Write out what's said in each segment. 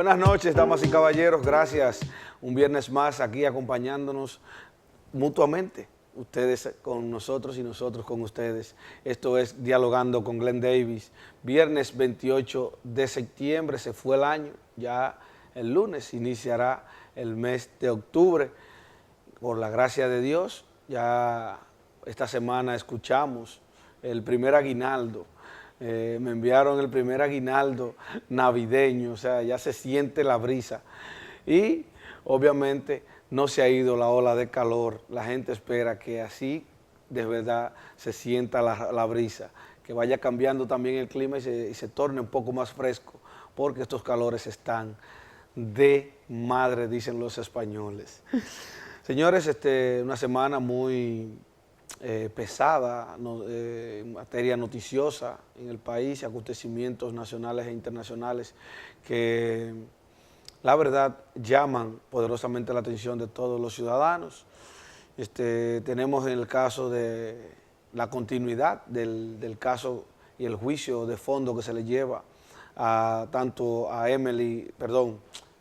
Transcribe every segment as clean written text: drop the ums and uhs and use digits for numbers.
Buenas noches, damas y caballeros. Gracias. Un viernes más aquí acompañándonos mutuamente. Ustedes con nosotros y nosotros con ustedes. Esto es Dialogando con Glenn Davis. Viernes 28 de septiembre se fue el año. Ya el lunes iniciará el mes de octubre. Por la gracia de Dios, ya esta semana escuchamos el primer aguinaldo. Me enviaron el primer aguinaldo navideño, o sea, ya se siente la brisa. Y obviamente no se ha ido la ola de calor. La gente espera que así de verdad se sienta la brisa, que vaya cambiando también el clima y se torne un poco más fresco, porque estos calores están de madre, dicen los españoles. Señores, una semana muy pesada en materia noticiosa en el país, acontecimientos nacionales e internacionales que la verdad llaman poderosamente la atención de todos los ciudadanos. Tenemos en el caso de la continuidad del caso y el juicio de fondo que se le lleva tanto a Emily,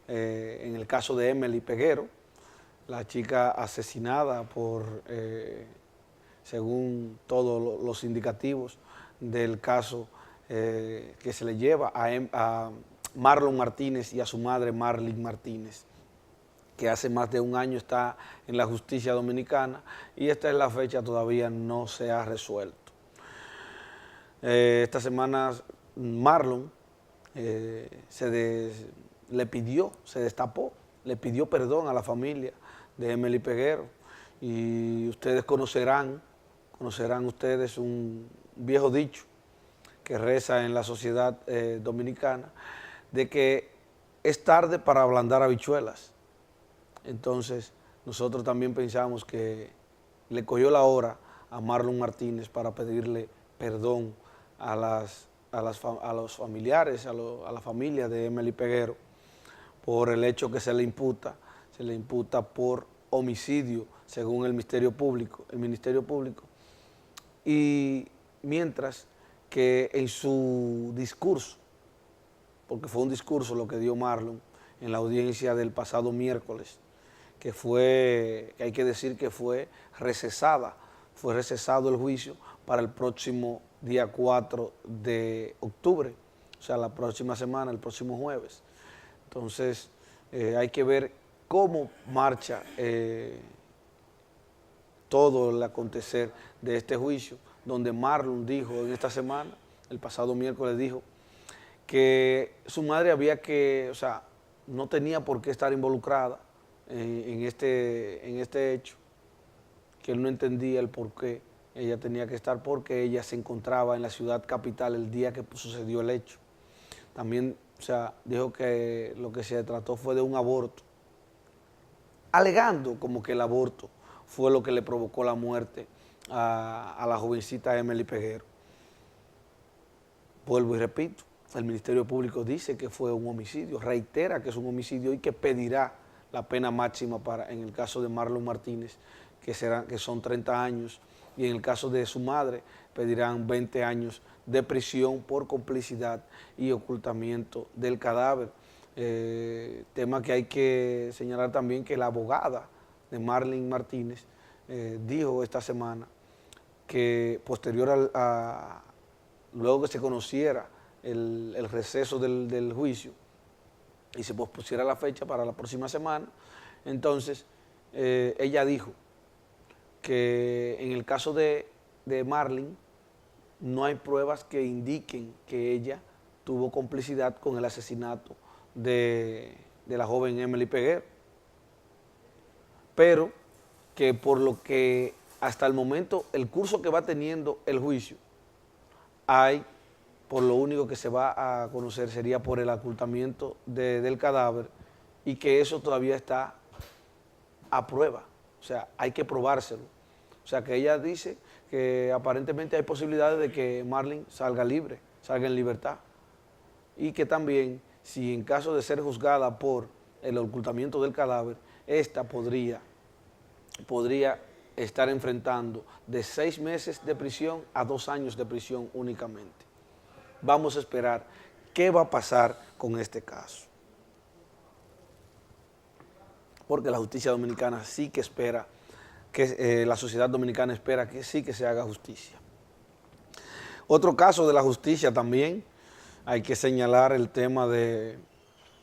en el caso de Emily Peguero, la chica asesinada por, según todos los indicativos del caso que se le lleva a Marlon Martínez y a su madre Marlene Martínez, que hace más de un año está en la justicia dominicana y esta es la fecha, todavía no se ha resuelto. Esta semana Marlon se destapó, le pidió perdón a la familia de Emily Peguero, y ustedes conocerán ustedes un viejo dicho que reza en la sociedad dominicana, de que es tarde para ablandar habichuelas. Entonces nosotros también pensamos que le cogió la hora a Marlon Martínez para pedirle perdón a los familiares, a la familia de Emily Peguero, por el hecho que se le imputa por homicidio, según el Ministerio Público. Y mientras que en su discurso, porque fue un discurso lo que dio Marlon en la audiencia del pasado miércoles, que hay que decir que fue recesado el juicio para el próximo día 4 de octubre, o sea, la próxima semana, el próximo jueves. Entonces, hay que ver cómo marcha todo el acontecer de este juicio, donde Marlon dijo en esta semana, el pasado miércoles dijo, que su madre no tenía por qué estar involucrada en este hecho, que él no entendía el por qué ella tenía que estar, porque ella se encontraba en la ciudad capital el día que sucedió el hecho. También, dijo que lo que se trató fue de un aborto, alegando como que el aborto fue lo que le provocó la muerte a la jovencita Emily Peguero. Vuelvo y repito, el Ministerio Público dice que fue un homicidio, reitera que es un homicidio y que pedirá la pena máxima en el caso de Marlon Martínez, que son 30 años, y en el caso de su madre pedirán 20 años de prisión por complicidad y ocultamiento del cadáver. Tema que hay que señalar también, que la abogada de Marlene Martínez dijo esta semana que posterior luego que se conociera el receso del juicio y se pospusiera la fecha para la próxima semana, entonces ella dijo que en el caso de Marlene no hay pruebas que indiquen que ella tuvo complicidad con el asesinato de la joven Emily Peguero, pero que por lo que hasta el momento, el curso que va teniendo el juicio, por lo único que se va a conocer sería por el ocultamiento del cadáver, y que eso todavía está a prueba, o sea, hay que probárselo. O sea, que ella dice que aparentemente hay posibilidades de que Marlene salga libre, salga en libertad, y que también, si en caso de ser juzgada por el ocultamiento del cadáver, esta podría estar enfrentando de 6 meses de prisión a 2 años de prisión únicamente. Vamos a esperar qué va a pasar con este caso. porque la justicia dominicana sí que espera, que la sociedad dominicana espera que sí que se haga justicia. Otro caso de la justicia también, hay que señalar el tema de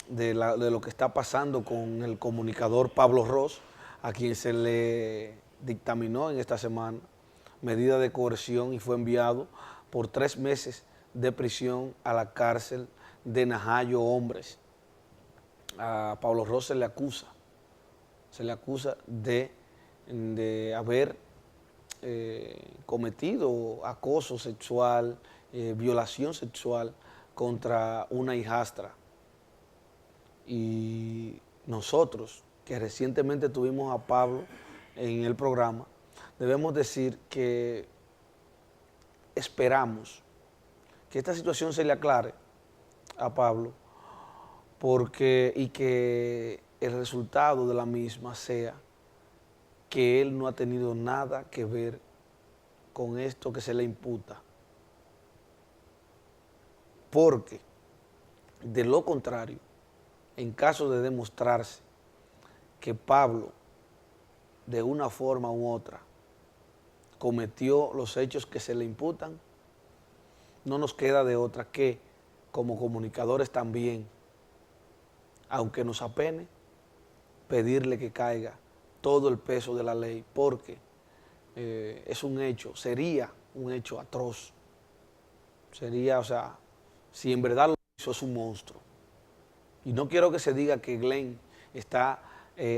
lo que está pasando con el comunicador Pablo Ros, a quien se le dictaminó en esta semana medida de coerción y fue enviado por 3 meses de prisión a la cárcel de Najayo Hombres. A Pablo Ros se le acusa de haber cometido acoso sexual, violación sexual contra una hijastra. Y nosotros, que recientemente tuvimos a Pablo en el programa, debemos decir que esperamos que esta situación se le aclare a Pablo y que el resultado de la misma sea que él no ha tenido nada que ver con esto que se le imputa. Porque, de lo contrario, en caso de demostrarse que Pablo, de una forma u otra, cometió los hechos que se le imputan, no nos queda de otra que, como comunicadores también, aunque nos apene, pedirle que caiga todo el peso de la ley, porque es un hecho, sería un hecho atroz. Sería, o sea, si en verdad lo hizo, es un monstruo. Y no quiero que se diga que Glenn está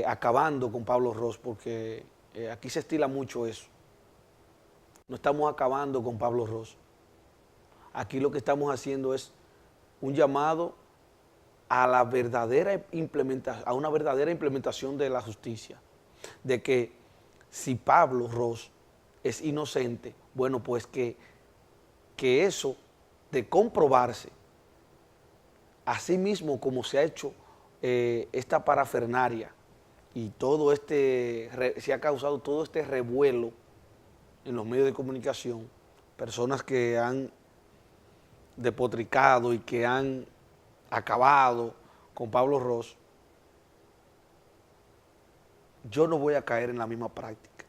acabando con Pablo Ros, porque aquí se estila mucho eso. No estamos acabando con Pablo Ros. Aquí lo que estamos haciendo es un llamado a la verdadera implementación de la justicia. De que si Pablo Ros es inocente, bueno, pues que eso de comprobarse, así mismo como se ha hecho esta parafernaria y se ha causado todo este revuelo en los medios de comunicación, personas que han despotricado y que han acabado con Pablo Ros, yo no voy a caer en la misma práctica.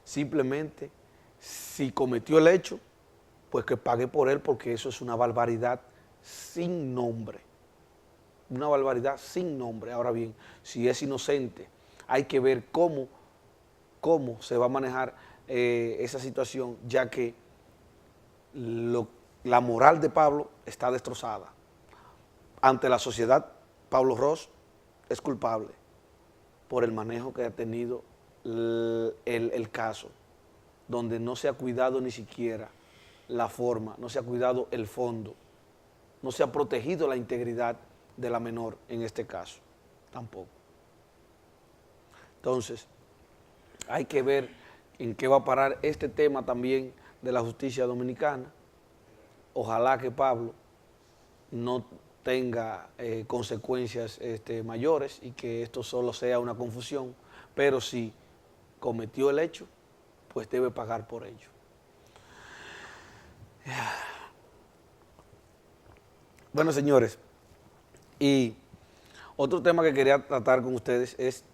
Simplemente, si cometió el hecho, pues que pague por él, porque eso es una barbaridad sin nombre. Una barbaridad sin nombre. Ahora bien, si es inocente, hay que ver cómo se va a manejar esa situación, ya que la moral de Pablo está destrozada. Ante la sociedad, Pablo Ros es culpable por el manejo que ha tenido el caso, donde no se ha cuidado ni siquiera la forma, no se ha cuidado el fondo, no se ha protegido la integridad de la menor en este caso, tampoco. Entonces, hay que ver en qué va a parar este tema también de la justicia dominicana. Ojalá que Pablo no tenga consecuencias mayores y que esto solo sea una confusión, pero si cometió el hecho, pues debe pagar por ello. Bueno, señores, y otro tema que quería tratar con ustedes es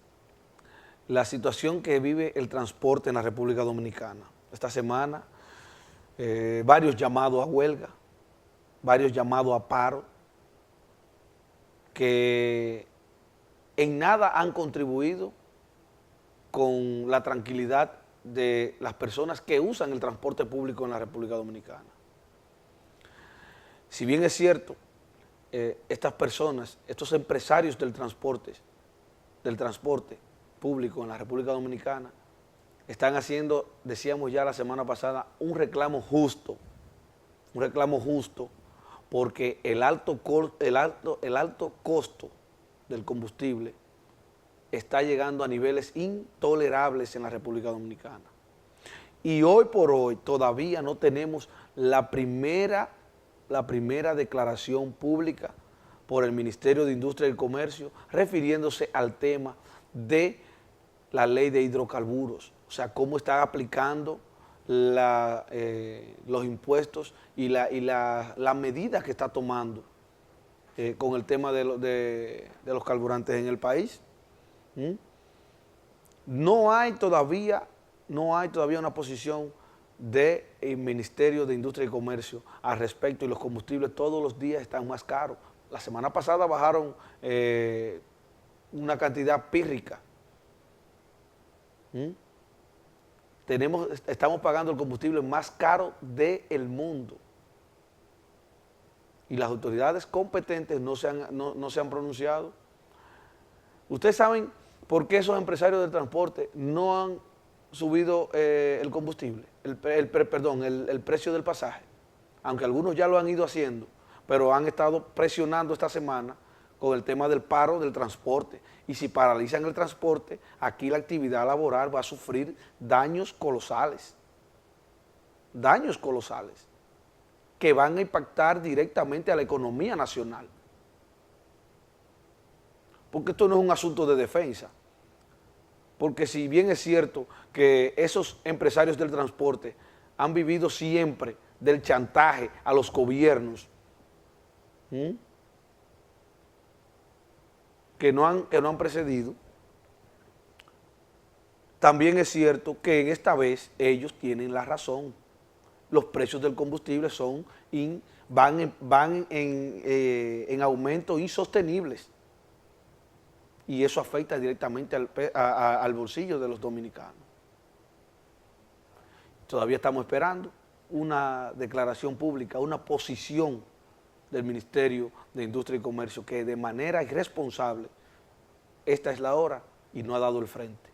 la situación que vive el transporte en la República Dominicana. Esta semana, varios llamados a huelga, varios llamados a paro, que en nada han contribuido con la tranquilidad de las personas que usan el transporte público en la República Dominicana. Si bien es cierto, estas personas, estos empresarios del transporte público en la República Dominicana, están haciendo, decíamos ya la semana pasada, un reclamo justo, porque el alto costo del combustible está llegando a niveles intolerables en la República Dominicana. Y hoy por hoy todavía no tenemos la primera declaración pública por el Ministerio de Industria y Comercio refiriéndose al tema de la ley de hidrocarburos, o sea, cómo está aplicando los impuestos y la medida que está tomando con el tema de los carburantes en el país. ¿Mm? No hay todavía una posición del Ministerio de Industria y Comercio al respecto, y los combustibles todos los días están más caros. La semana pasada bajaron una cantidad pírrica. ¿Mm? Estamos pagando el combustible más caro del mundo. Y las autoridades competentes no se han pronunciado. Ustedes saben por qué esos empresarios del transporte no han subido el combustible, el precio del pasaje, aunque algunos ya lo han ido haciendo, pero han estado presionando esta semana con el tema del paro del transporte. Y si paralizan el transporte, aquí la actividad laboral va a sufrir daños colosales, que van a impactar directamente a la economía nacional. Porque esto no es un asunto de defensa. Porque si bien es cierto que esos empresarios del transporte han vivido siempre del chantaje a los gobiernos, que no han precedido, también es cierto que en esta vez ellos tienen la razón. Los precios del combustible van en aumento insostenibles, y eso afecta directamente al bolsillo de los dominicanos. Todavía estamos esperando una declaración pública, una posición del Ministerio de Industria y Comercio, que de manera irresponsable, esta es la hora, y no ha dado el frente.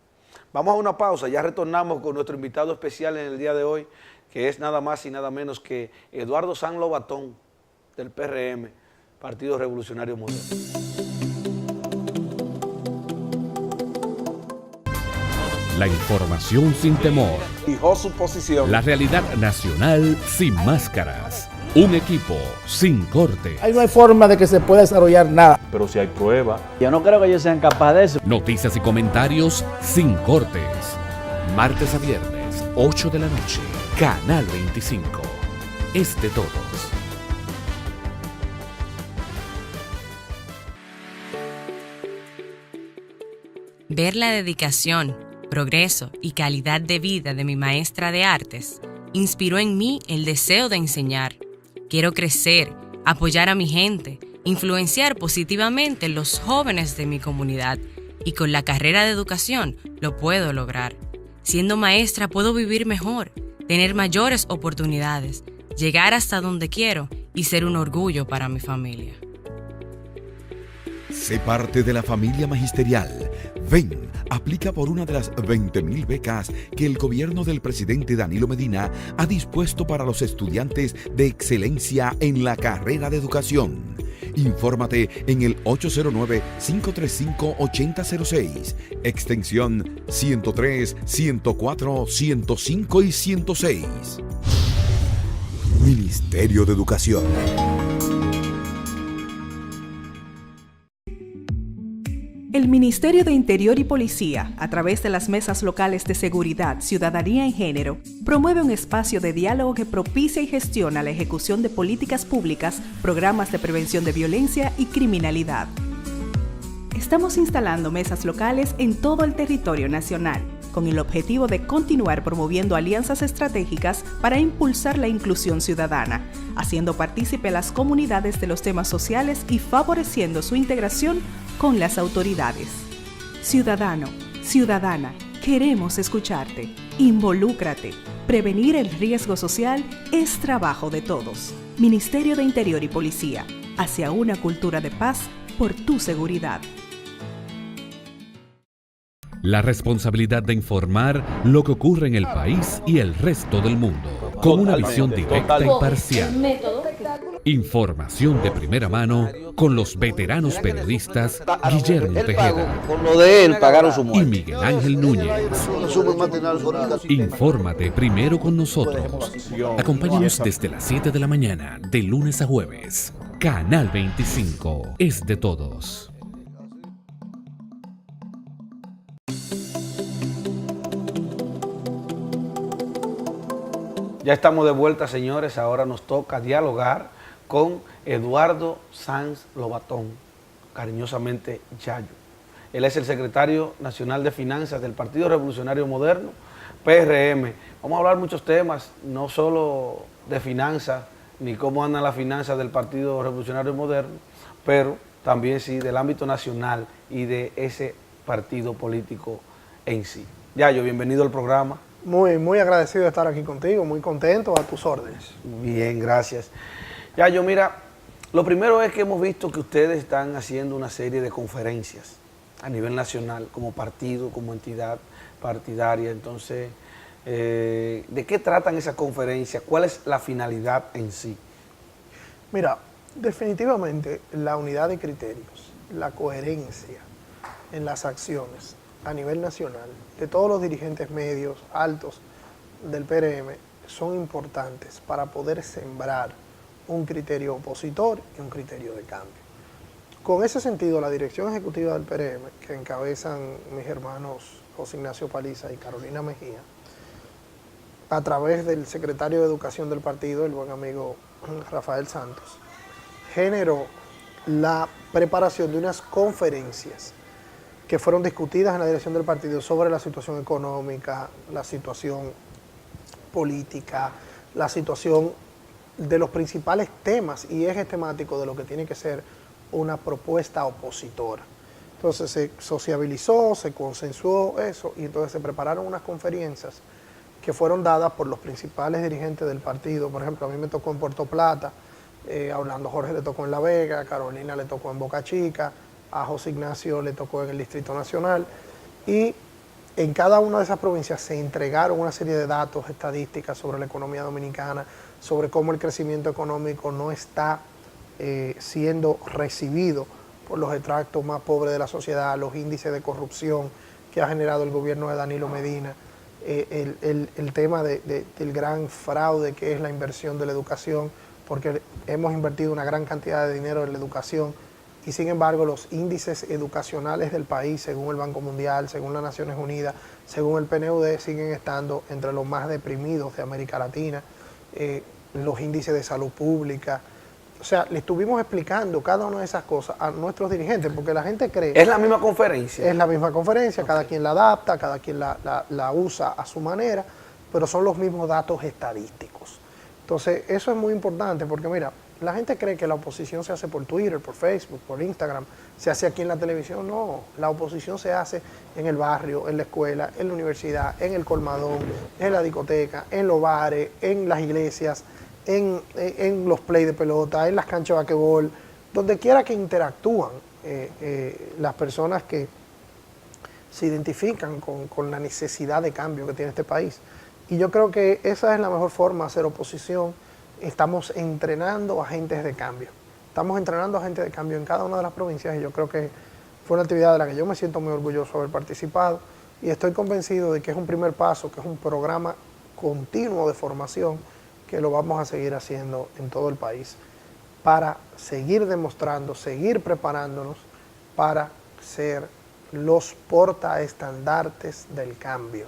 Vamos a una pausa, ya retornamos con nuestro invitado especial en el día de hoy, que es nada más y nada menos que Eduardo Sanz Lobatón, del PRM, Partido Revolucionario Moderno. La información sin temor. Fijó su posición. La realidad nacional sin máscaras. Un equipo sin corte. Ahí no hay forma de que se pueda desarrollar nada. Pero si hay prueba. Yo no creo que ellos sean capaces de eso. Noticias y comentarios sin cortes. Martes a viernes, 8 de la noche. Canal 25. Es de todos. Ver la dedicación, progreso y calidad de vida de mi maestra de artes inspiró en mí el deseo de enseñar. Quiero crecer, apoyar a mi gente, influenciar positivamente los jóvenes de mi comunidad, y con la carrera de educación lo puedo lograr. Siendo maestra puedo vivir mejor, tener mayores oportunidades, llegar hasta donde quiero y ser un orgullo para mi familia. Sé parte de la familia magisterial. Ven, aplica por una de las 20.000 becas que el gobierno del presidente Danilo Medina ha dispuesto para los estudiantes de excelencia en la carrera de educación. Infórmate en el 809-535-8006, extensión 103, 104, 105 y 106. Ministerio de Educación. El Ministerio de Interior y Policía, a través de las mesas locales de seguridad, ciudadanía y género, promueve un espacio de diálogo que propicia y gestiona la ejecución de políticas públicas, programas de prevención de violencia y criminalidad. Estamos instalando mesas locales en todo el territorio nacional, con el objetivo de continuar promoviendo alianzas estratégicas para impulsar la inclusión ciudadana, haciendo partícipe a las comunidades de los temas sociales y favoreciendo su integración con las autoridades. Ciudadano, ciudadana, queremos escucharte. Involúcrate. Prevenir el riesgo social es trabajo de todos. Ministerio de Interior y Policía, hacia una cultura de paz por tu seguridad. La responsabilidad de informar lo que ocurre en el país y el resto del mundo, con una visión directa y parcial. Información de primera mano con los veteranos periodistas Guillermo Tejeda Con lo de él pagaron su y muerte. Miguel Ángel Núñez. Infórmate primero con nosotros. Acompáñanos desde las 7 de la mañana, de lunes a jueves. Canal 25 es de todos. Ya estamos de vuelta, señores. Ahora nos toca dialogar con Eduardo Sanz Lobatón, cariñosamente Yayo. Él es el secretario nacional de finanzas del Partido Revolucionario Moderno, PRM. Vamos a hablar muchos temas, no solo de finanzas, ni cómo andan las finanzas del Partido Revolucionario Moderno, pero también sí del ámbito nacional y de ese partido político en sí. Yayo, bienvenido al programa. Muy agradecido de estar aquí contigo, muy contento, a tus órdenes. Bien, gracias. Yayo, mira, lo primero es que hemos visto que ustedes están haciendo una serie de conferencias a nivel nacional, como partido, como entidad partidaria. Entonces, ¿de qué tratan esas conferencias? ¿Cuál es la finalidad en sí? Mira, definitivamente la unidad de criterios, la coherencia en las acciones a nivel nacional de todos los dirigentes medios altos del PRM son importantes para poder sembrar un criterio opositor y un criterio de cambio. Con ese sentido, la dirección ejecutiva del PRM, que encabezan mis hermanos José Ignacio Paliza y Carolina Mejía, a través del secretario de Educación del partido, el buen amigo Rafael Santos, generó la preparación de unas conferencias que fueron discutidas en la dirección del partido sobre la situación económica, la situación política, la situación de los principales temas y ejes temáticos de lo que tiene que ser una propuesta opositora. Entonces se sociabilizó, se consensuó eso y entonces se prepararon unas conferencias que fueron dadas por los principales dirigentes del partido. Por ejemplo, a mí me tocó en Puerto Plata, a Orlando Jorge le tocó en La Vega, a Carolina le tocó en Boca Chica, a José Ignacio le tocó en el Distrito Nacional, y en cada una de esas provincias se entregaron una serie de datos, estadísticas sobre la economía dominicana, sobre cómo el crecimiento económico no está siendo recibido por los extractos más pobres de la sociedad, los índices de corrupción que ha generado el gobierno de Danilo Medina, el tema del gran fraude que es la inversión de la educación, porque hemos invertido una gran cantidad de dinero en la educación y sin embargo los índices educacionales del país, según el Banco Mundial, según las Naciones Unidas, según el PNUD, siguen estando entre los más deprimidos de América Latina, los índices de salud pública. O sea, le estuvimos explicando cada una de esas cosas a nuestros dirigentes, porque la gente cree... ¿Es la misma conferencia? Es la misma conferencia, cada quien la adapta, cada quien la usa a su manera, pero son los mismos datos estadísticos. Entonces, eso es muy importante, porque mira, la gente cree que la oposición se hace por Twitter, por Facebook, por Instagram, se hace aquí en la televisión. No, la oposición se hace en el barrio, en la escuela, en la universidad, en el colmadón, en la discoteca, en los bares, en las iglesias, en los play de pelota, en las canchas de basquetbol, donde quiera que interactúan las personas que se identifican con la necesidad de cambio que tiene este país. Y yo creo que esa es la mejor forma de hacer oposición. Estamos entrenando agentes de cambio. Estamos entrenando agentes de cambio en cada una de las provincias y yo creo que fue una actividad de la que yo me siento muy orgulloso de haber participado y estoy convencido de que es un primer paso, que es un programa continuo de formación que lo vamos a seguir haciendo en todo el país para seguir demostrando, seguir preparándonos para ser los portaestandartes del cambio.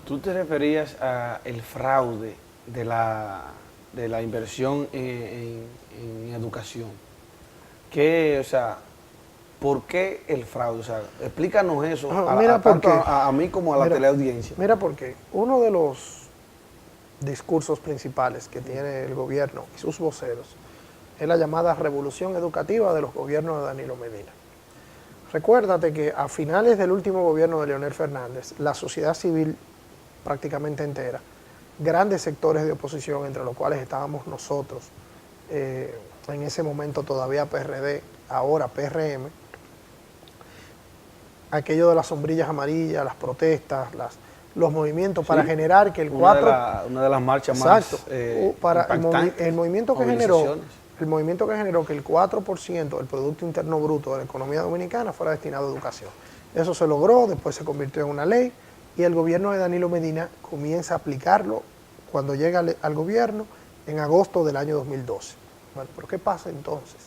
Tú te referías al fraude de la inversión en educación. O sea, ¿por qué el fraude? O sea, explícanos eso tanto a mí como a la teleaudiencia. Mira, porque uno de los discursos principales que tiene el gobierno y sus voceros es la llamada revolución educativa de los gobiernos de Danilo Medina. Recuérdate que a finales del último gobierno de Leonel Fernández, la sociedad civil prácticamente entera, grandes sectores de oposición, entre los cuales estábamos nosotros, en ese momento todavía PRD, ahora PRM, aquello de las sombrillas amarillas, las protestas, los movimientos para generar que el 4... Una de las marchas más el movimiento que generó que el 4% del Producto Interno Bruto de la economía dominicana fuera destinado a educación. Eso se logró, después se convirtió en una ley y el gobierno de Danilo Medina comienza a aplicarlo cuando llega al gobierno en agosto del año 2012. Bueno, pero ¿qué pasa entonces?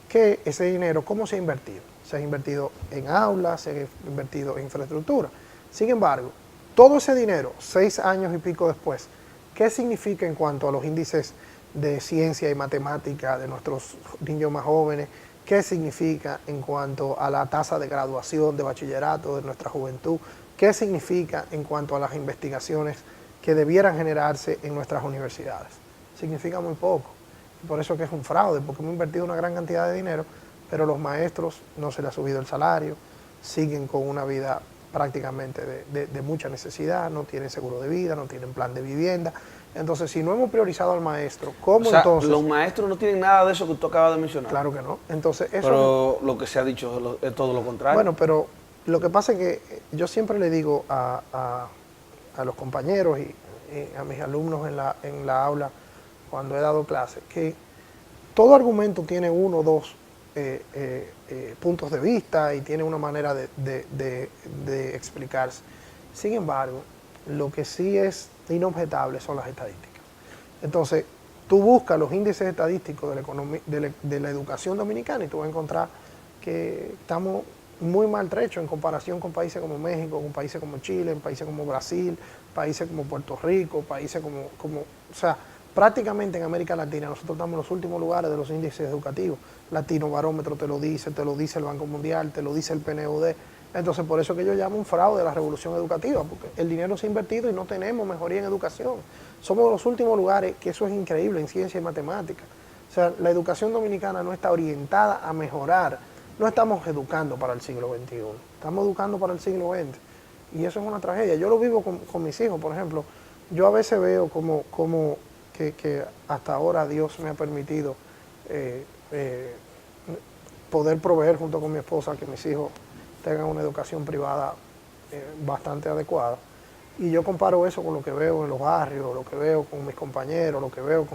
Que ese dinero, ¿cómo se ha invertido? Se ha invertido en aulas, se ha invertido en infraestructura. Sin embargo, todo ese dinero, 6 años y pico después, ¿qué significa en cuanto a los índices de ciencia y matemática de nuestros niños más jóvenes? qué significa en cuanto a la tasa de graduación de bachillerato de nuestra juventud, qué significa en cuanto a las investigaciones que debieran generarse en nuestras universidades. Significa muy poco. Y por eso que es un fraude, porque hemos invertido una gran cantidad de dinero, pero los maestros no se les ha subido el salario, siguen con una vida prácticamente de mucha necesidad, no tienen seguro de vida, no tienen plan de vivienda. Entonces, si no hemos priorizado al maestro, ¿cómo entonces? Los maestros no tienen nada de eso que usted acaba de mencionar. Claro que no. Entonces, eso pero lo que se ha dicho es todo lo contrario. Bueno, pero lo que pasa es que yo siempre le digo a los compañeros y a mis alumnos en la aula cuando he dado clases, que todo argumento tiene uno o dos puntos de vista y tiene una manera de explicarse. Sin embargo, lo que sí es inobjetable son las estadísticas. Entonces, tú buscas los índices estadísticos de la educación dominicana y tú vas a encontrar que estamos muy maltrechos en comparación con países como México, con países como Chile, en países como Brasil, países como Puerto Rico, países como o sea, prácticamente en América Latina nosotros estamos en los últimos lugares de los índices educativos. Latino Barómetro te lo dice el Banco Mundial, te lo dice el PNUD. Entonces, por eso que yo llamo un fraude a la revolución educativa, porque el dinero se ha invertido y no tenemos mejoría en educación. Somos de los últimos lugares, que eso es increíble, en ciencia y matemática. O sea, la educación dominicana no está orientada a mejorar. No estamos educando para el siglo XXI, estamos educando para el siglo XX. Y eso es una tragedia. Yo lo vivo con mis hijos, por ejemplo. Yo a veces veo como que hasta ahora Dios me ha permitido poder proveer junto con mi esposa que mis hijos tengan una educación privada bastante adecuada. Y yo comparo eso con lo que veo en los barrios, lo que veo con mis compañeros, lo que veo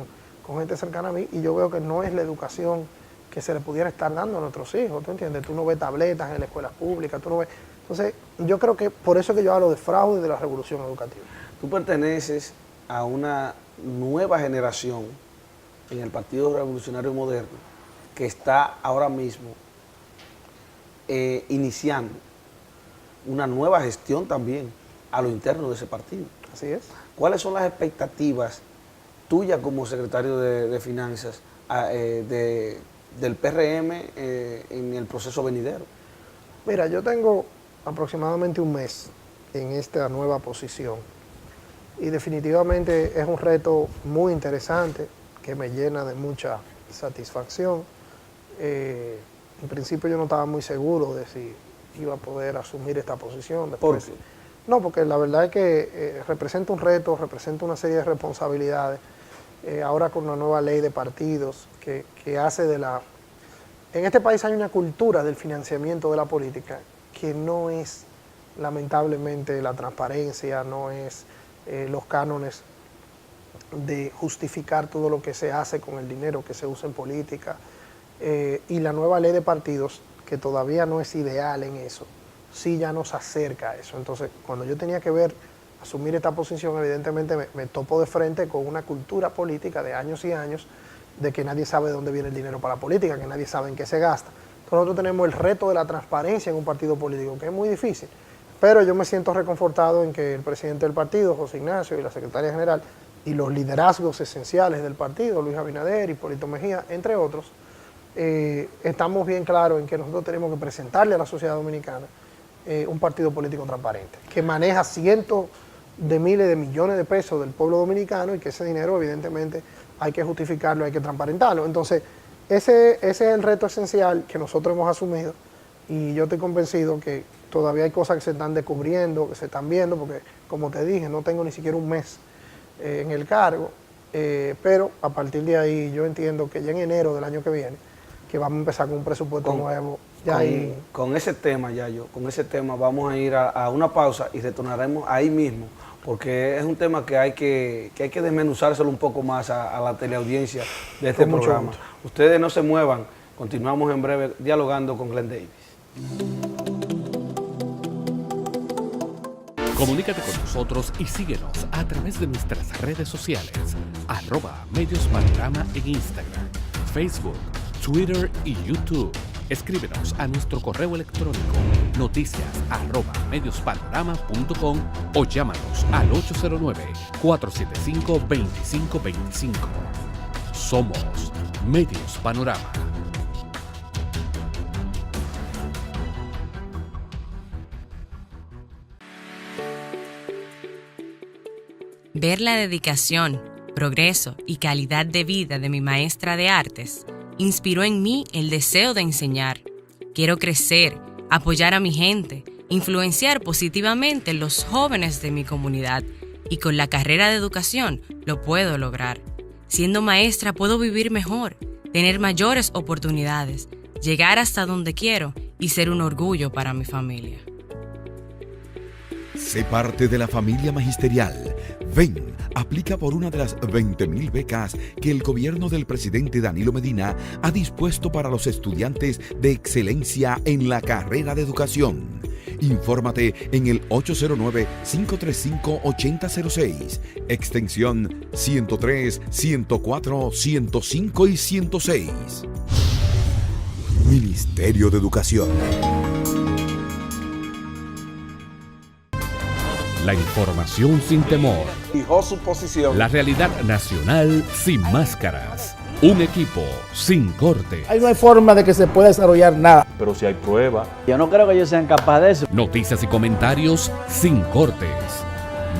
con gente cercana a mí, y yo veo que no es la educación que se le pudiera estar dando a nuestros hijos, ¿tú entiendes? Tú no ves tabletas en las escuelas públicas, tú no ves... Entonces, yo creo que por eso que yo hablo de fraude y de la revolución educativa. Tú perteneces a una nueva generación en el Partido Revolucionario Moderno que está ahora mismo iniciando una nueva gestión también a lo interno de ese partido. Así es. ¿Cuáles son las expectativas tuyas como secretario de Finanzas del PRM en el proceso venidero? Mira, yo tengo aproximadamente un mes en esta nueva posición y definitivamente es un reto muy interesante que me llena de mucha satisfacción. En principio yo no estaba muy seguro de si iba a poder asumir esta posición. ¿Por qué? No, porque la verdad es que representa un reto, representa una serie de responsabilidades. Ahora con una nueva ley de partidos que hace de la... En este país hay una cultura del financiamiento de la política que no es, lamentablemente, la transparencia, no es los cánones de justificar todo lo que se hace con el dinero que se usa en política. Y la nueva ley de partidos, que todavía no es ideal en eso, sí ya nos acerca a eso. Entonces, cuando yo tenía que asumir esta posición, evidentemente me topo de frente con una cultura política de años y años de que nadie sabe de dónde viene el dinero para la política, que nadie sabe en qué se gasta. Entonces nosotros tenemos el reto de la transparencia en un partido político, que es muy difícil. Pero yo me siento reconfortado en que el presidente del partido, José Ignacio, y la secretaria general, y los liderazgos esenciales del partido, Luis Abinader, Hipólito Mejía, entre otros, estamos bien claros en que nosotros tenemos que presentarle a la sociedad dominicana un partido político transparente, que maneja cientos de miles de millones de pesos del pueblo dominicano y que ese dinero evidentemente hay que justificarlo, hay que transparentarlo. Entonces, ese es el reto esencial que nosotros hemos asumido y yo estoy convencido que todavía hay cosas que se están descubriendo, que se están viendo, porque como te dije, no tengo ni siquiera un mes en el cargo, pero a partir de ahí yo entiendo que ya en enero del año que viene, que vamos a empezar con un presupuesto nuevo. Con ese tema, con ese tema vamos a ir a una pausa y retornaremos ahí mismo, porque es un tema que hay que desmenuzárselo un poco más a la teleaudiencia de este programa. Ustedes no se muevan, continuamos en breve dialogando con Glenn Davis. Comunícate con nosotros y síguenos a través de nuestras redes sociales, @mediospanorama en Instagram, Facebook, Twitter y YouTube. Escríbenos a nuestro correo electrónico noticias@mediospanorama.com o llámanos al 809-475-2525. Somos Medios Panorama. Ver la dedicación, progreso y calidad de vida de mi maestra de artes inspiró en mí el deseo de enseñar. Quiero crecer, apoyar a mi gente, influenciar positivamente en los jóvenes de mi comunidad y con la carrera de educación lo puedo lograr. Siendo maestra puedo vivir mejor, tener mayores oportunidades, llegar hasta donde quiero y ser un orgullo para mi familia. Sé parte de la familia magisterial. Ven, aplica por una de las 20.000 becas que el gobierno del presidente Danilo Medina ha dispuesto para los estudiantes de excelencia en la carrera de educación. Infórmate en el 809-535-8006, extensión 103, 104, 105 y 106. Ministerio de Educación. La información sin temor. Fijó su posición. La realidad nacional sin máscaras. Un equipo sin corte. Ahí no hay forma de que se pueda desarrollar nada. Pero si hay prueba. Yo no creo que ellos sean capaces de eso. Noticias y comentarios sin cortes.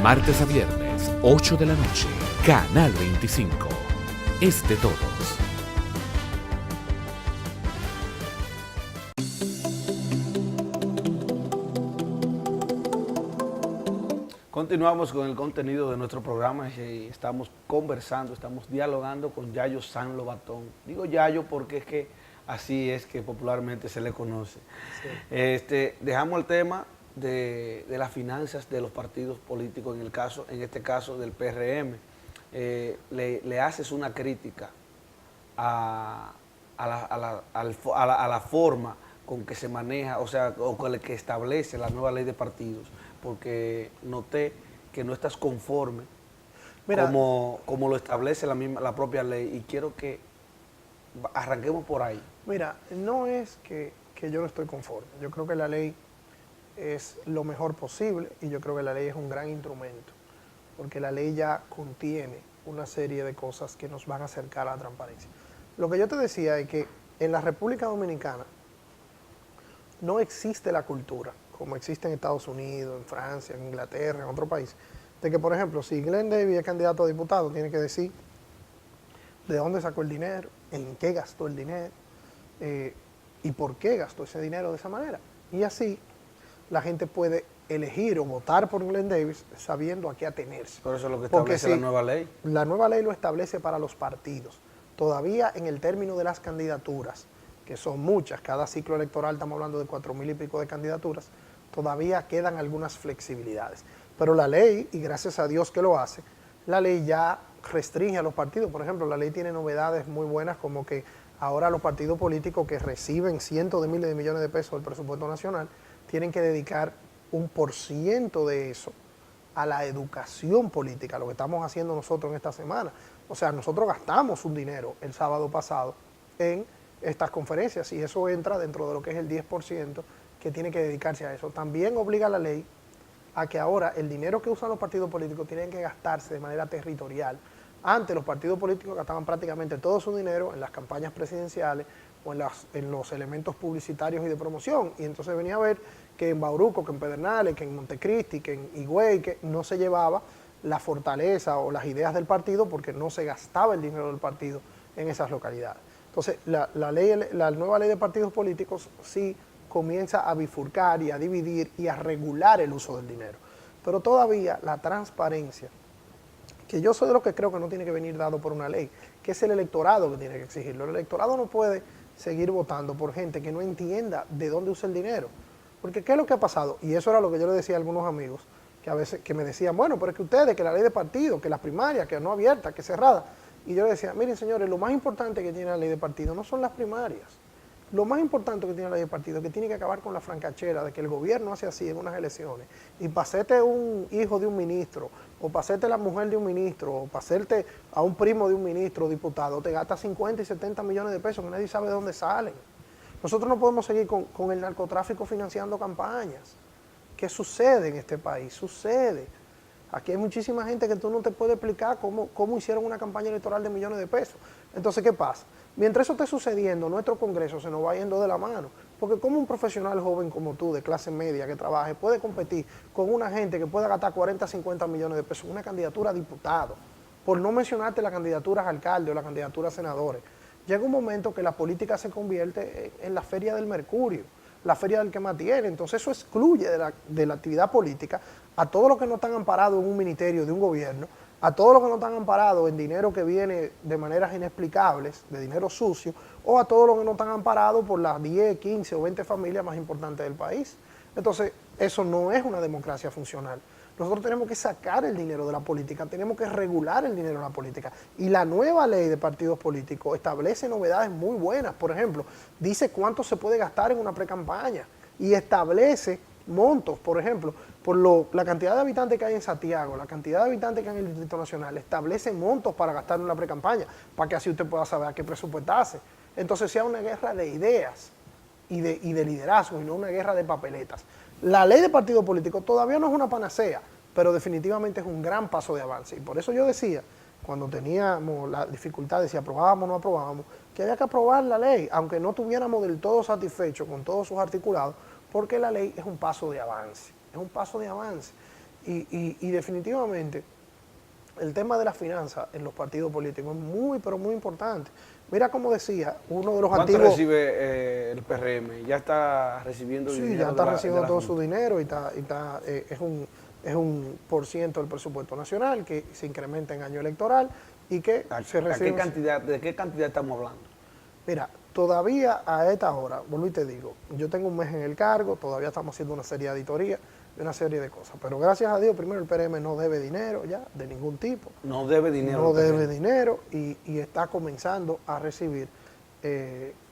Martes a viernes, 8 de la noche. Canal 25. Es de todos. Continuamos con el contenido de nuestro programa y estamos conversando, estamos dialogando con Yayo San Lobatón. Digo Yayo porque es que así es que popularmente se le conoce. Sí. Dejamos el tema de las finanzas de los partidos políticos, en este caso del PRM. Le haces una crítica a la forma con que se maneja, o sea, o con la que establece la nueva ley de partidos, porque noté que no estás conforme. Mira, como lo establece la propia ley, y quiero que arranquemos por ahí. Mira, no es que yo no estoy conforme. Yo creo que la ley es lo mejor posible y yo creo que la ley es un gran instrumento, porque la ley ya contiene una serie de cosas que nos van a acercar a la transparencia. Lo que yo te decía es que en la República Dominicana no existe la cultura, como existe en Estados Unidos, en Francia, en Inglaterra, en otro país, de que, por ejemplo, si Glenn Davis es candidato a diputado, tiene que decir de dónde sacó el dinero, en qué gastó el dinero y por qué gastó ese dinero de esa manera. Y así la gente puede elegir o votar por Glenn Davis sabiendo a qué atenerse. Por eso es lo que establece la nueva ley. La nueva ley lo establece para los partidos. Todavía en el término de las candidaturas, que son muchas, cada ciclo electoral estamos hablando de 4.000 y pico de candidaturas, todavía quedan algunas flexibilidades. Pero la ley, y gracias a Dios que lo hace, la ley ya restringe a los partidos. Por ejemplo, la ley tiene novedades muy buenas, como que ahora los partidos políticos que reciben cientos de miles de millones de pesos del presupuesto nacional tienen que dedicar 1% de eso a la educación política, lo que estamos haciendo nosotros en esta semana. O sea, nosotros gastamos un dinero el sábado pasado en estas conferencias y eso entra dentro de lo que es el 10% que tiene que dedicarse a eso. También obliga la ley a que ahora el dinero que usan los partidos políticos tienen que gastarse de manera territorial. Antes los partidos políticos gastaban prácticamente todo su dinero en las campañas presidenciales o en los elementos publicitarios y de promoción, y entonces venía a ver que en Bauruco, que en Pedernales, que en Montecristi, que en Higüey, que no se llevaba la fortaleza o las ideas del partido porque no se gastaba el dinero del partido en esas localidades. Entonces, la nueva ley de partidos políticos sí comienza a bifurcar y a dividir y a regular el uso del dinero. Pero todavía la transparencia, que yo soy de los que creo que no tiene que venir dado por una ley, que es el electorado que tiene que exigirlo. El electorado no puede seguir votando por gente que no entienda de dónde usa el dinero. Porque ¿qué es lo que ha pasado? Y eso era lo que yo le decía a algunos amigos, que a veces que me decían, bueno, pero es que ustedes, que la ley de partido, que las primarias, que no abierta, que cerrada. Y yo le decía, miren señores, lo más importante que tiene la ley de partido no son las primarias. Lo más importante que tiene la ley de partido es que tiene que acabar con la francachera de que el gobierno hace así en unas elecciones y pasete un hijo de un ministro o pasete la mujer de un ministro o pasete a un primo de un ministro o diputado, te gasta 50 y 70 millones de pesos que nadie sabe de dónde salen. Nosotros no podemos seguir con el narcotráfico financiando campañas. ¿Qué sucede en este país? Sucede. Aquí hay muchísima gente que tú no te puedes explicar cómo hicieron una campaña electoral de millones de pesos. Entonces, ¿qué pasa? Mientras eso esté sucediendo, nuestro Congreso se nos va yendo de la mano. Porque como un profesional joven como tú, de clase media, que trabaje, puede competir con una gente que pueda gastar 40, 50 millones de pesos en una candidatura a diputado, por no mencionarte las candidaturas a alcalde o la candidatura a senadores. Llega un momento que la política se convierte en la feria del mercurio, la feria del que más tiene. Entonces eso excluye de la actividad política a todos los que no están amparados en un ministerio de un gobierno, a todos los que no están amparados en dinero que viene de maneras inexplicables, de dinero sucio, o a todos los que no están amparados por las 10, 15 o 20 familias más importantes del país. Entonces, eso no es una democracia funcional. Nosotros tenemos que sacar el dinero de la política, tenemos que regular el dinero de la política. Y la nueva ley de partidos políticos establece novedades muy buenas. Por ejemplo, dice cuánto se puede gastar en una precampaña y establece montos, por ejemplo, por la cantidad de habitantes que hay en Santiago, la cantidad de habitantes que hay en el Distrito Nacional, establece montos para gastar en una precampaña, para que así usted pueda saber a qué presupuestarse. Entonces sea una guerra de ideas y de liderazgo, y no una guerra de papeletas. La ley de partido político todavía no es una panacea, pero definitivamente es un gran paso de avance. Y por eso yo decía, cuando teníamos la dificultad de si aprobábamos o no aprobábamos, que había que aprobar la ley, aunque no tuviéramos del todo satisfechos con todos sus articulados, porque la ley es un paso de avance, es un paso de avance. Y definitivamente el tema de las finanzas en los partidos políticos es muy, pero muy importante. Mira, como decía, uno de los antiguos... ¿Cuánto recibe el PRM? ¿Ya está recibiendo dinero? Sí, ya está recibiendo todo su dinero y es un % del presupuesto nacional que se incrementa en año electoral y que se recibe... ¿De qué cantidad estamos hablando? Mira, todavía a esta hora, vuelvo y te digo, yo tengo un mes en el cargo, todavía estamos haciendo una serie de auditorías, una serie de cosas. Pero gracias a Dios, primero el PRM no debe dinero ya, de ningún tipo. No debe dinero. No debe dinero y está comenzando a recibir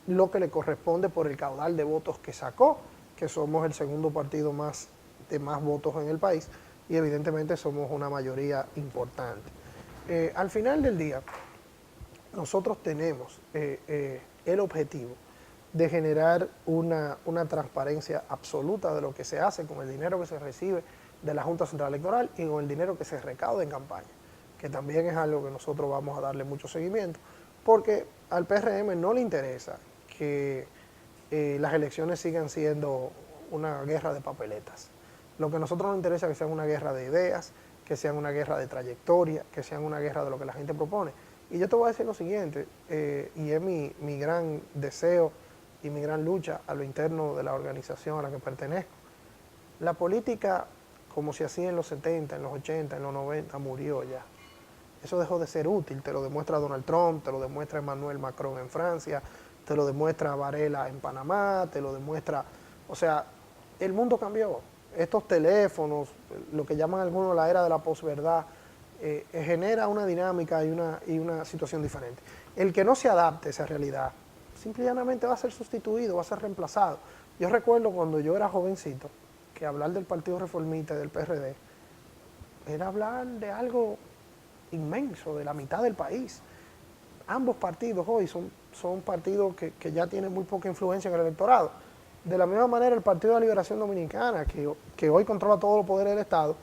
lo que le corresponde por el caudal de votos que sacó, que somos el segundo partido de más votos en el país y evidentemente somos una mayoría importante. Al final del día, nosotros tenemos el objetivo de generar una transparencia absoluta de lo que se hace con el dinero que se recibe de la Junta Central Electoral y con el dinero que se recauda en campaña, que también es algo que nosotros vamos a darle mucho seguimiento, porque al PRM no le interesa que las elecciones sigan siendo una guerra de papeletas. Lo que a nosotros nos interesa es que sean una guerra de ideas, que sean una guerra de trayectoria, que sean una guerra de lo que la gente propone. Y yo te voy a decir lo siguiente, y es mi gran deseo y mi gran lucha a lo interno de la organización a la que pertenezco. La política, como se hacía en los 70, en los 80, en los 90, murió ya. Eso dejó de ser útil, te lo demuestra Donald Trump, te lo demuestra Emmanuel Macron en Francia, te lo demuestra Varela en Panamá, te lo demuestra... O sea, el mundo cambió. Estos teléfonos, lo que llaman algunos la era de la posverdad, genera una dinámica y una situación diferente. El que no se adapte a esa realidad, simple y llanamente va a ser sustituido, va a ser reemplazado. Yo recuerdo cuando yo era jovencito, que hablar del Partido Reformista y del PRD era hablar de algo inmenso, de la mitad del país. Ambos partidos hoy son partidos que ya tienen muy poca influencia en el electorado. De la misma manera, el Partido de la Liberación Dominicana, que hoy controla todos los poderes del Estado,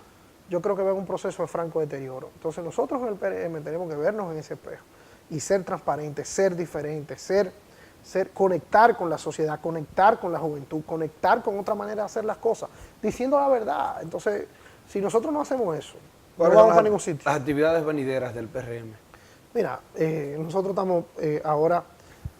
yo creo que va en un proceso de franco deterioro. Entonces nosotros en el PRM tenemos que vernos en ese espejo y ser transparentes, ser diferentes, conectar con la sociedad, conectar con la juventud, conectar con otra manera de hacer las cosas, diciendo la verdad. Entonces, si nosotros no hacemos eso, no vamos a ningún sitio. Las actividades venideras del PRM. Mira, nosotros estamos ahora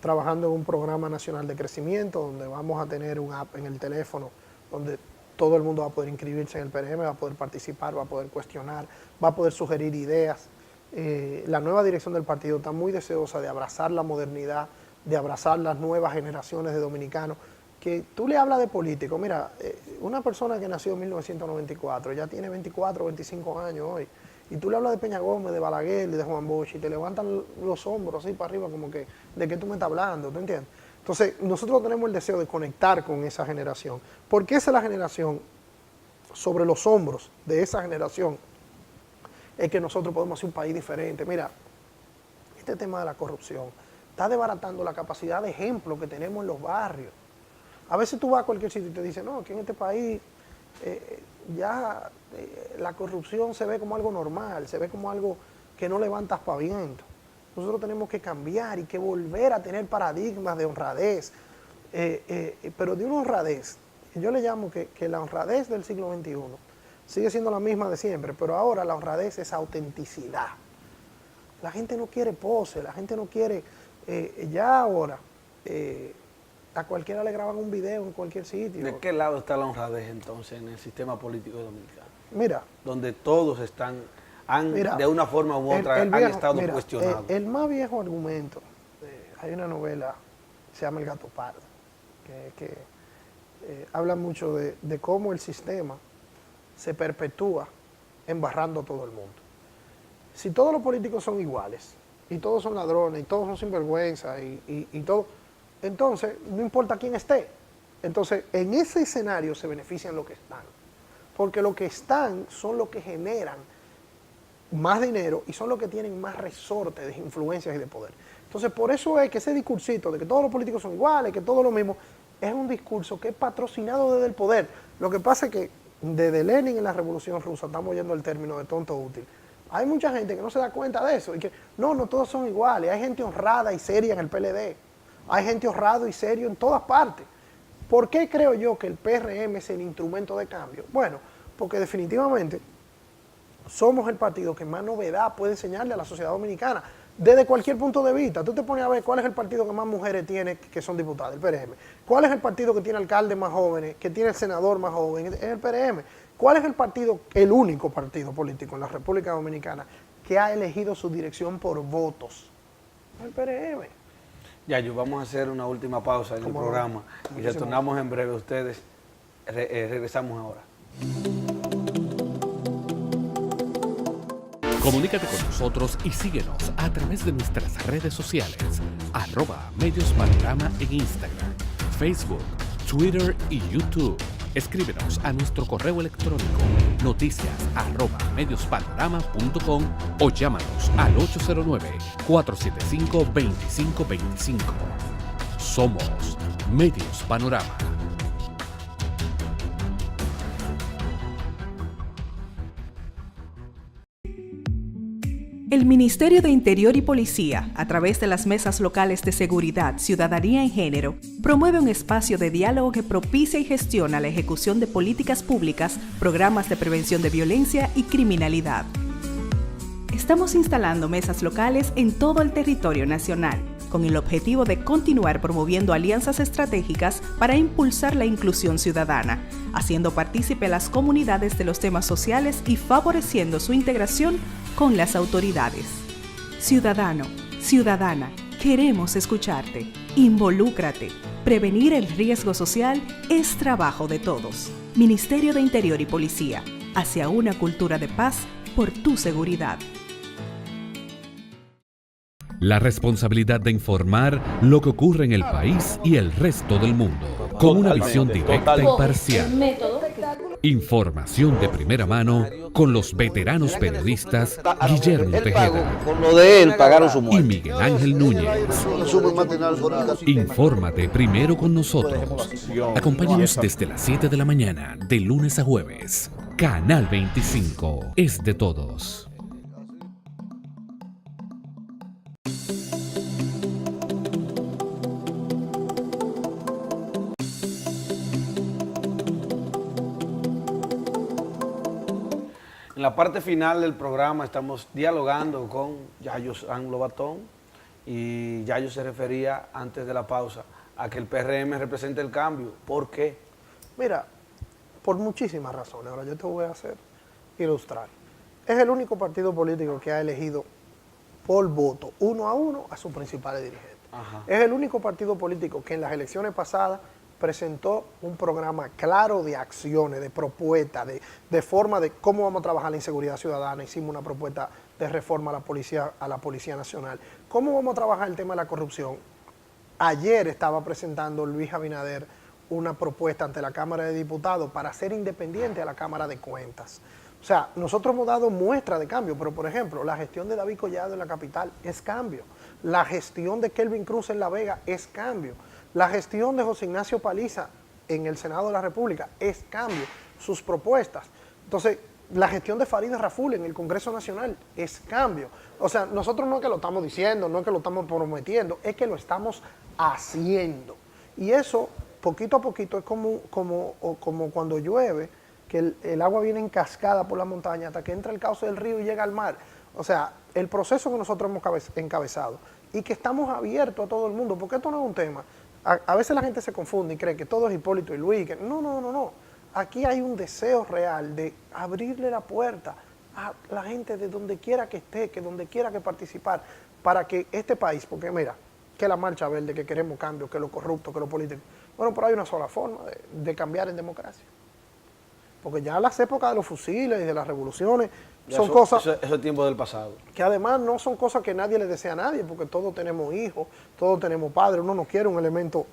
trabajando en un programa nacional de crecimiento donde vamos a tener un app en el teléfono donde todo el mundo va a poder inscribirse en el PRM, va a poder participar, va a poder cuestionar, va a poder sugerir ideas. La nueva dirección del partido está muy deseosa de abrazar la modernidad, de abrazar las nuevas generaciones de dominicanos, que tú le hablas de político. Mira, una persona que nació en 1994, ya tiene 24, 25 años hoy, y tú le hablas de Peña Gómez, de Balaguer y de Juan Bosch, y te levantan los hombros así para arriba, como que, ¿de qué tú me estás hablando? ¿Tú entiendes? Entonces, nosotros tenemos el deseo de conectar con esa generación, porque esa es la generación, sobre los hombros de esa generación, es que nosotros podemos hacer un país diferente. Mira, este tema de la corrupción está desbaratando la capacidad de ejemplo que tenemos en los barrios. A veces tú vas a cualquier sitio y te dicen, no, que en este país la corrupción se ve como algo normal, se ve como algo que no levanta aspaviento. Nosotros tenemos que cambiar y que volver a tener paradigmas de honradez. pero de una honradez. Yo le llamo que la honradez del siglo XXI sigue siendo la misma de siempre, pero ahora la honradez es autenticidad. La gente no quiere pose, la gente no quiere, ya ahora, a cualquiera le graban un video en cualquier sitio. ¿De qué lado está la honradez entonces en el sistema político dominicano? Mira. Donde todos de una forma u otra han estado cuestionados. El más viejo argumento, hay una novela, se llama El gato pardo, que habla mucho de cómo el sistema se perpetúa embarrando a todo el mundo. Si todos los políticos son iguales, y todos son ladrones, y todos son sinvergüenza, y todo, entonces no importa quién esté. Entonces, en ese escenario se benefician los que están. Porque los que están son los que generan más dinero y son los que tienen más resorte de influencias y de poder. Entonces, por eso es que ese discursito de que todos los políticos son iguales, que todos lo mismo, es un discurso que es patrocinado desde el poder. Lo que pasa es que desde Lenin en la Revolución Rusa, estamos oyendo el término de tonto útil, hay mucha gente que no se da cuenta de eso y que no todos son iguales. Hay gente honrada y seria en el PLD. Hay gente honrado y serio en todas partes. ¿Por qué creo yo que el PRM es el instrumento de cambio? Bueno, porque definitivamente somos el partido que más novedad puede enseñarle a la sociedad dominicana, desde cualquier punto de vista. Tú te pones a ver cuál es el partido que más mujeres tiene que son diputadas, el PRM. ¿Cuál es el partido que tiene alcaldes más jóvenes, que tiene el senador más joven? Es el PRM. ¿Cuál es el partido, el único partido político en la República Dominicana que ha elegido su dirección por votos? El PRM. Yayo, vamos a hacer una última pausa en el programa y retornamos en breve. Ustedes regresamos ahora. Comunícate con nosotros y síguenos a través de nuestras redes sociales, @mediospanorama en Instagram, Facebook, Twitter y YouTube. Escríbenos a nuestro correo electrónico noticias@mediospanorama.com o llámanos al 809-475-2525. Somos Medios Panorama. El Ministerio de Interior y Policía, a través de las mesas locales de seguridad, ciudadanía y género, promueve un espacio de diálogo que propicia y gestiona la ejecución de políticas públicas, programas de prevención de violencia y criminalidad. Estamos instalando mesas locales en todo el territorio nacional, con el objetivo de continuar promoviendo alianzas estratégicas para impulsar la inclusión ciudadana, haciendo partícipe a las comunidades de los temas sociales y favoreciendo su integración con las autoridades. Ciudadano, ciudadana, queremos escucharte. Involúcrate. Prevenir el riesgo social es trabajo de todos. Ministerio de Interior y Policía, hacia una cultura de paz por tu seguridad. La responsabilidad de informar lo que ocurre en el país y el resto del mundo, con una visión directa y parcial. Información de primera mano con los veteranos periodistas Guillermo Tejeda con lo de él pagaron su muerte y Miguel Ángel Núñez. Infórmate primero con nosotros. Acompáñanos desde las 7 de la mañana, de lunes a jueves. Canal 25 es de todos. En la parte final del programa estamos dialogando con Yayo San Lobatón y Yayo se refería antes de la pausa a que el PRM representa el cambio. ¿Por qué? Mira, por muchísimas razones. Ahora yo te voy a hacer ilustrar. Es el único partido político que ha elegido por voto, 1-1, a sus principales dirigentes. Ajá. Es el único partido político que en las elecciones pasadas presentó un programa claro de acciones, de propuestas, de forma de cómo vamos a trabajar la inseguridad ciudadana. Hicimos una propuesta de reforma a la Policía Nacional. ¿Cómo vamos a trabajar el tema de la corrupción? Ayer estaba presentando Luis Abinader una propuesta ante la Cámara de Diputados para hacer independiente a la Cámara de Cuentas. O sea, nosotros hemos dado muestra de cambio, pero por ejemplo, la gestión de David Collado en la capital es cambio. La gestión de Kelvin Cruz en La Vega es cambio. La gestión de José Ignacio Paliza en el Senado de la República es cambio, sus propuestas. Entonces, la gestión de Farideh Raful en el Congreso Nacional es cambio. O sea, nosotros no es que lo estamos diciendo, no es que lo estamos prometiendo, es que lo estamos haciendo. Y eso, poquito a poquito, es como cuando llueve, que el agua viene en cascada por la montaña hasta que entra el cauce del río y llega al mar. O sea, el proceso que nosotros hemos encabezado y que estamos abiertos a todo el mundo, porque esto no es un tema. A veces la gente se confunde y cree que todo es Hipólito y Luis. No. Aquí hay un deseo real de abrirle la puerta a la gente de donde quiera que esté, que donde quiera que participar, para que este país, porque mira, que la marcha verde, que queremos cambio, que lo corrupto, que lo político. Bueno, pero hay una sola forma de cambiar en democracia. Porque ya las épocas de los fusiles y de las revoluciones son cosas... Eso es tiempo del pasado. Que además no son cosas que nadie le desea a nadie, porque todos tenemos hijos, todos tenemos padres, uno no quiere un elemento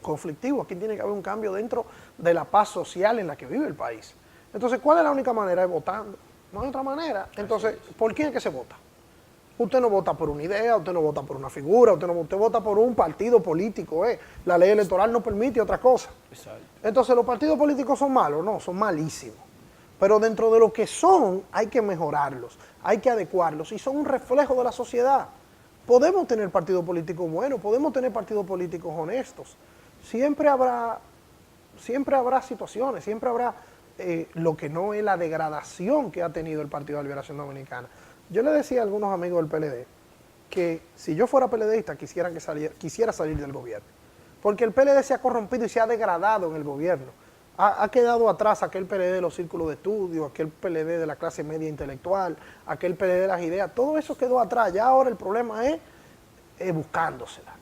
conflictivo. Aquí tiene que haber un cambio dentro de la paz social en la que vive el país. Entonces, ¿cuál es la única manera? Es votando. No hay otra manera. Entonces, ¿por quién es que se vota? Usted no vota por una idea, usted no vota por una figura, usted vota por un partido político. La ley electoral no permite otra cosa. Exacto. Entonces, ¿los partidos políticos son malos? No, son malísimos. Pero dentro de lo que son, hay que mejorarlos, hay que adecuarlos y son un reflejo de la sociedad. Podemos tener partidos políticos buenos, podemos tener partidos políticos honestos. Siempre habrá situaciones, siempre habrá lo que no es la degradación que ha tenido el Partido de la Liberación Dominicana. Yo le decía a algunos amigos del PLD que si yo fuera PLDista quisiera salir del gobierno, porque el PLD se ha corrompido y se ha degradado en el gobierno. Ha quedado atrás aquel PLD de los círculos de estudio, aquel PLD de la clase media intelectual, aquel PLD de las ideas, todo eso quedó atrás. Ya ahora el problema es buscándosela.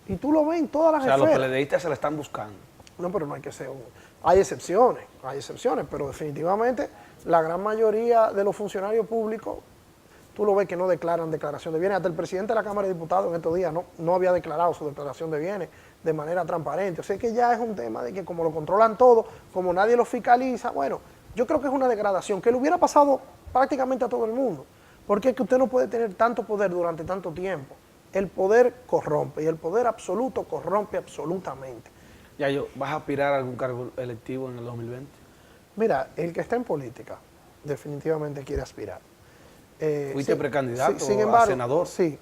Y tú lo ves en todas las esferas. Los PLDistas se la están buscando. No, pero no hay que ser hay excepciones, pero definitivamente la gran mayoría de los funcionarios públicos, tú lo ves que no declaran declaración de bienes. Hasta el presidente de la Cámara de Diputados en estos días no había declarado su declaración de bienes de manera transparente. O sea que ya es un tema de que como lo controlan todo, como nadie lo fiscaliza, bueno, yo creo que es una degradación que le hubiera pasado prácticamente a todo el mundo, porque es que usted no puede tener tanto poder durante tanto tiempo. El poder corrompe y el poder absoluto corrompe absolutamente. ¿Vas a aspirar a algún cargo electivo en el 2020? Mira, el que está en política definitivamente quiere aspirar. ¿Fuiste precandidato sin embargo, a senador? Sí,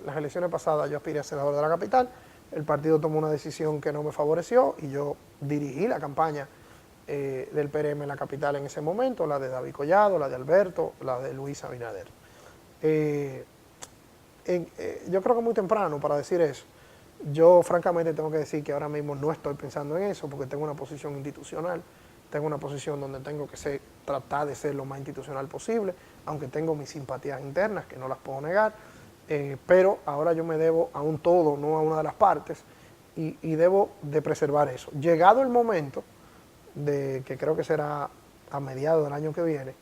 las elecciones pasadas yo aspiré a senador de la capital. El partido tomó una decisión que no me favoreció y yo dirigí la campaña del PRM en la capital en ese momento, la de David Collado, la de Alberto, la de Luis Abinader. Yo creo que es muy temprano para decir eso. Yo francamente tengo que decir que ahora mismo no estoy pensando en eso porque tengo una posición institucional, tengo una posición donde tengo que tratar de ser lo más institucional posible, aunque tengo mis simpatías internas que no las puedo negar, pero ahora yo me debo a un todo, no a una de las partes, y debo de preservar eso. Llegado el momento, que creo que será a mediados del año que viene,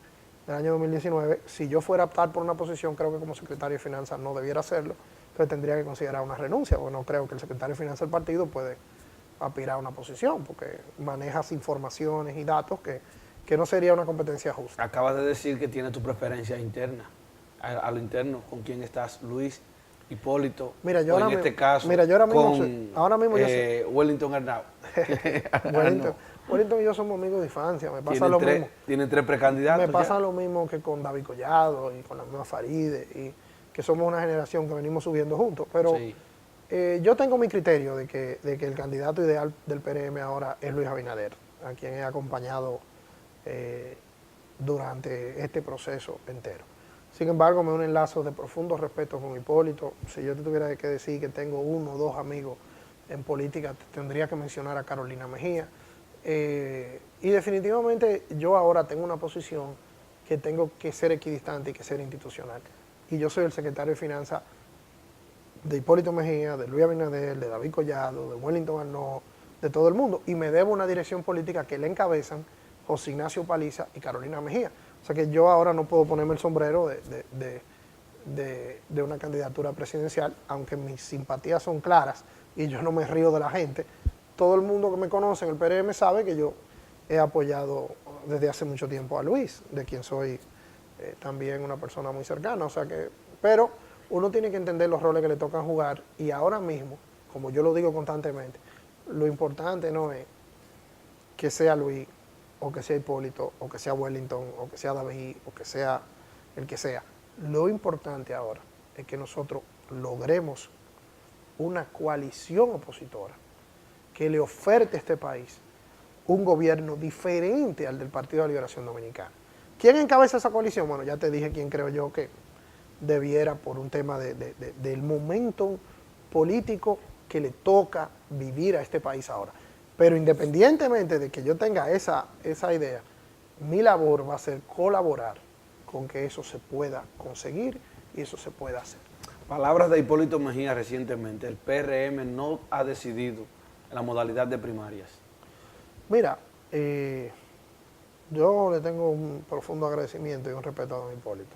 del año 2019, si yo fuera a optar por una posición, creo que como secretario de Finanzas no debiera hacerlo, entonces tendría que considerar una renuncia, porque no creo que el secretario de Finanzas del partido puede aspirar a una posición, porque manejas informaciones y datos que no sería una competencia justa. Acabas de decir que tienes tu preferencia interna, a lo interno, ¿con quién estás? Luis, Hipólito, mira, yo en este caso, ahora mismo Wellington Arnau. Wellington y yo somos amigos de infancia, me pasa lo mismo. ¿Tienen 3 precandidatos? Me pasa lo mismo que con David Collado y con la misma Faride, y que somos una generación que venimos subiendo juntos, pero sí. Yo tengo mi criterio de que el candidato ideal del PRM ahora es Luis Abinader, a quien he acompañado durante este proceso entero. Sin embargo, me unen lazos de profundo respeto con Hipólito. Si yo te tuviera que decir que tengo 1 o 2 amigos en política, tendría que mencionar a Carolina Mejía. Y definitivamente yo ahora tengo una posición que tengo que ser equidistante y que ser institucional. Y yo soy el secretario de Finanzas de Hipólito Mejía, de Luis Abinader, de David Collado, de Wellington Arnau, de todo el mundo. Y me debo una dirección política que le encabezan José Ignacio Paliza y Carolina Mejía. O sea que yo ahora no puedo ponerme el sombrero de una candidatura presidencial, aunque mis simpatías son claras y yo no me río de la gente. Todo el mundo que me conoce en el PRM sabe que yo he apoyado desde hace mucho tiempo a Luis, de quien soy también una persona muy cercana. O sea que, pero uno tiene que entender los roles que le tocan jugar y ahora mismo, como yo lo digo constantemente, lo importante no es que sea Luis, o que sea Hipólito, o que sea Wellington, o que sea David, o que sea el que sea. Lo importante ahora es que nosotros logremos una coalición opositora que le oferte a este país un gobierno diferente al del Partido de Liberación Dominicana. ¿Quién encabeza esa coalición? Bueno, ya te dije quién creo yo que debiera, por un tema del momento político que le toca vivir a este país ahora. Pero independientemente de que yo tenga esa idea, mi labor va a ser colaborar con que eso se pueda conseguir y eso se pueda hacer. Palabras de Hipólito Mejía recientemente, el PRM no ha decidido la modalidad de primarias. Mira, yo le tengo un profundo agradecimiento y un respeto a don Hipólito.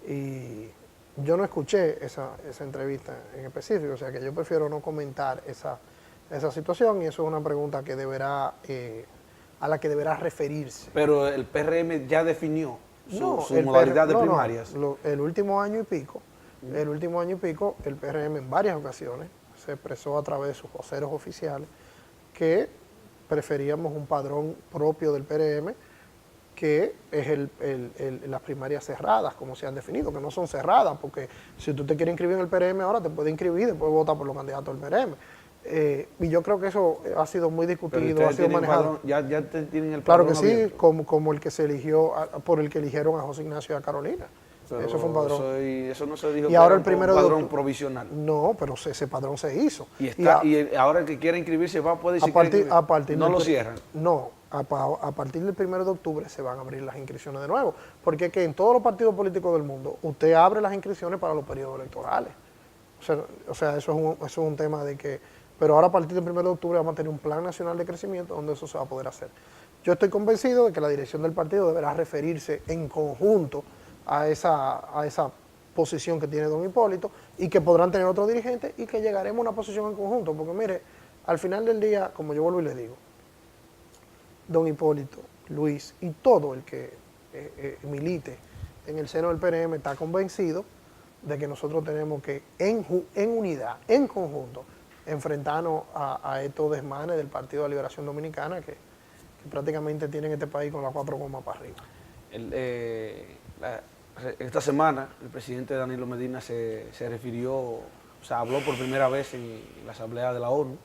Y yo no escuché esa entrevista en específico, o sea que yo prefiero no comentar esa situación y eso es una pregunta que deberá, a la que deberá referirse. Pero el PRM ya definió su modalidad de primarias. El último año y pico, el PRM en varias ocasiones se expresó a través de sus voceros oficiales que preferíamos un padrón propio del PRM, que es las primarias cerradas, como se han definido, que no son cerradas, porque si tú te quieres inscribir en el PRM ahora, te puedes inscribir y después votar por los candidatos del PRM. Y yo creo que eso ha sido muy discutido, ha sido manejado. Ya tienen el claro padrón que sí, abierto. como el que se eligió, por el que eligieron a José Ignacio y a Carolina. Pero eso fue un padrón. Eso no se dijo y que ahora era el primero un de padrón octubre, provisional. No, pero ese padrón se hizo. Y ahora el que quiera inscribirse puede decir no lo cierran. No, a partir del 1 de octubre se van a abrir las inscripciones de nuevo. Porque es que en todos los partidos políticos del mundo, usted abre las inscripciones para los periodos electorales. O sea, eso es un tema de que... Pero ahora a partir del 1 de octubre vamos a tener un plan nacional de crecimiento donde eso se va a poder hacer. Yo estoy convencido de que la dirección del partido deberá referirse en conjunto a esa posición que tiene don Hipólito y que podrán tener otros dirigentes y que llegaremos a una posición en conjunto. Porque mire, al final del día, como yo vuelvo y le digo, don Hipólito, Luis y todo el que milite en el seno del PRM está convencido de que nosotros tenemos que en unidad, en conjunto, enfrentarnos a estos desmanes del Partido de Liberación Dominicana que prácticamente tienen este país con las 4 gomas para arriba. Esta semana el presidente Danilo Medina se refirió, o sea, habló por primera vez en la Asamblea de la ONU,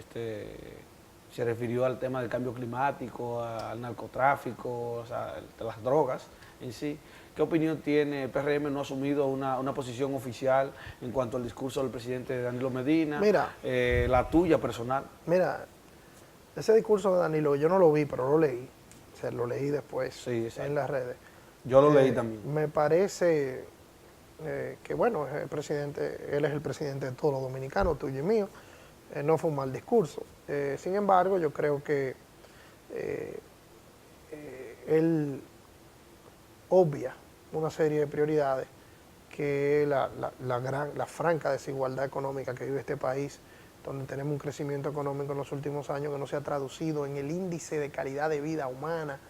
se refirió al tema del cambio climático, al narcotráfico, o sea, de las drogas en sí. ¿Qué opinión tiene? El PRM no ha asumido una posición oficial en cuanto al discurso del presidente Danilo Medina, la tuya personal. Mira, ese discurso de Danilo yo no lo vi, pero lo leí, o sea, lo leí después en las redes. Yo lo leí también. Me parece que, bueno, él es el presidente de todos los dominicanos, tuyo y mío, no fue un mal discurso. Sin embargo, yo creo que él obvia una serie de prioridades que la franca desigualdad económica que vive este país, donde tenemos un crecimiento económico en los últimos años que no se ha traducido en el índice de calidad de vida humana,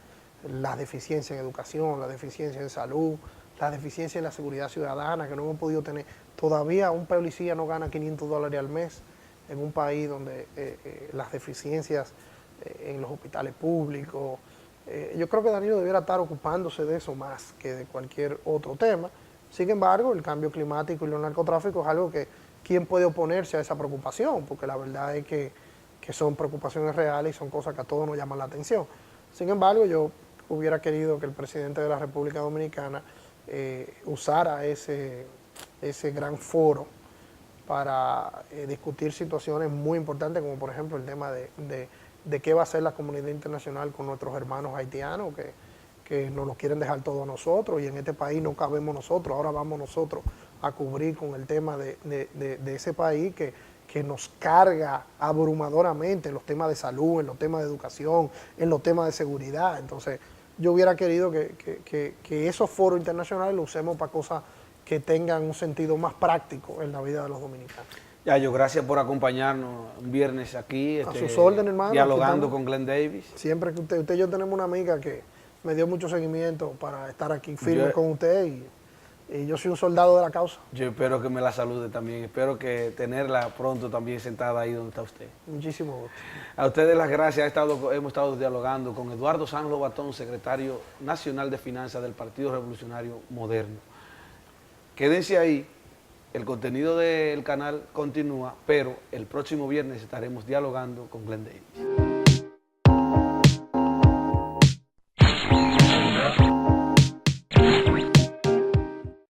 las deficiencias en educación, las deficiencias en salud, las deficiencias en la seguridad ciudadana que no hemos podido tener. Todavía un policía no gana $500 al mes en un país donde las deficiencias en los hospitales públicos. Yo creo que Danilo debiera estar ocupándose de eso más que de cualquier otro tema. Sin embargo, el cambio climático y los narcotráficos es algo que ¿quién puede oponerse a esa preocupación? Porque la verdad es que son preocupaciones reales y son cosas que a todos nos llaman la atención. Sin embargo, yo hubiera querido que el presidente de la República Dominicana usara ese gran foro para discutir situaciones muy importantes, como por ejemplo el tema de qué va a hacer la comunidad internacional con nuestros hermanos haitianos, que nos lo quieren dejar todo a nosotros, y en este país no cabemos nosotros, ahora vamos nosotros a cubrir con el tema de ese país que nos carga abrumadoramente en los temas de salud, en los temas de educación, en los temas de seguridad. Entonces, yo hubiera querido que esos foros internacionales los usemos para cosas que tengan un sentido más práctico en la vida de los dominicanos. Yayo, gracias por acompañarnos un viernes aquí. A sus órdenes, hermano. Dialogando con Glenn Davis. Siempre que usted y yo tenemos una amiga que me dio mucho seguimiento para estar aquí firme con usted y yo soy un soldado de la causa. Yo espero que me la salude también. Espero que tenerla pronto también sentada ahí donde está usted. Muchísimo gusto. A ustedes las gracias. Hemos estado dialogando con Eduardo Sanz Lobatón, secretario nacional de Finanzas del Partido Revolucionario Moderno. Quédense ahí, El contenido del canal continúa, pero el próximo viernes estaremos dialogando con Glenn Davis.